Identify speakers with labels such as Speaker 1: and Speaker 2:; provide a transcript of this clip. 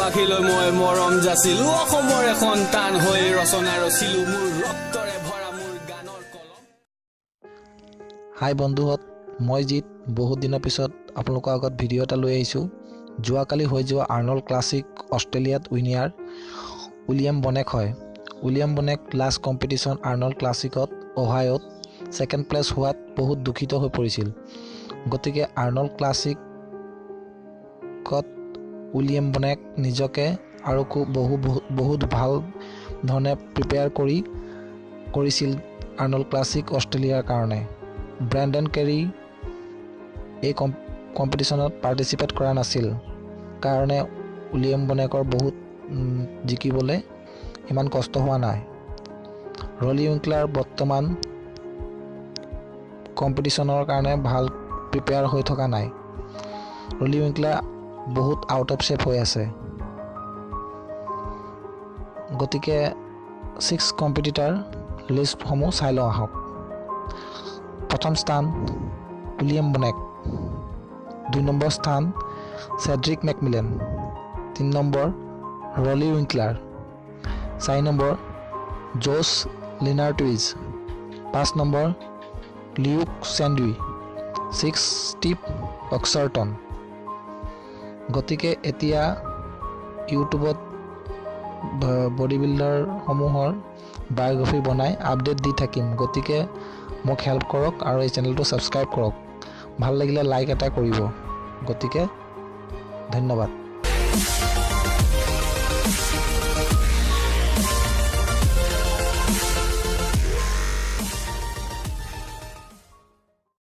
Speaker 1: আখিলৈ মই মৰম যাচিলো অসমৰে সন্তান হৈ ৰচনা ৰচিলো মোৰ ৰক্তৰে ভৰা মোৰ গানৰ কলম।
Speaker 2: হাই বন্ধুহঁত, মই জিত বহুত দিনৰ পিছত আপোনালোকৰ আগত ভিডিঅ' এটা লৈ আহিছোঁ। যোৱাকালি হৈ যোৱা আৰ্নল্ড ক্লাছিক অষ্ট্ৰেলিয়াত উইনাৰ উইলিয়াম বনেক হয়। William Bonac last competition Arnold ক্লাছিকত অহাইঅ'ত ছেকেণ্ড প্লেচ হোৱাত বহুত দুখিত হৈ পৰিছিল। গতিকে আৰ্নল্ড ক্লাছিকত উইলিয়াম বনেক নিজকে আৰু বহুত ভাল ধৰণে প্ৰিপেয়াৰ কৰিছিল আৰ্নল্ড ক্লাছিক অষ্ট্ৰেলিয়াৰ কাৰণে। ব্ৰেণ্ডন কেৰী এই কম্পিটিশ্যনত পাৰ্টিচিপেট কৰা নাছিল কাৰণে উইলিয়াম বনেকৰ বহুত জিকিবলৈ ইমান কষ্ট হোৱা নাই। ৰলি উইংকলাৰ বৰ্তমান কম্পিটিশ্যনৰ কাৰণে ভাল প্ৰিপেয়াৰ হৈ থকা নাই। ৰলি উইংকলাৰ বহুত আউট অফ শ্বেপ হৈ আছে। গতিকে 6 কম্পিটিটাৰ লিষ্টসমূহ চাই লওঁ আহক। প্ৰথম স্থান উইলিয়াম বনেক, 2 নম্বৰ স্থান চেড্ৰিক মেকমিলেন, 3 নম্বৰ ৰলি উইংকলাৰ, 4 নম্বৰ জোছ লিনাৰ্টুইজ, 5 নম্বৰ লিউক চেণ্ডুই, 6 ষ্টিভ অক্সাৰটন। গতিকে এতিয়া ইউটিউবত বডি বিল্ডাৰসমূহৰ বায়'গ্ৰাফী বনাই আপডেট দি থাকিম। গতিকে মোক হেল্প কৰক আৰু এই চেনেলটো ছাবস্ক্ৰাইব কৰক। ভাল লাগিলে লাইক এটা কৰিব। গতিকে ধন্যবাদ।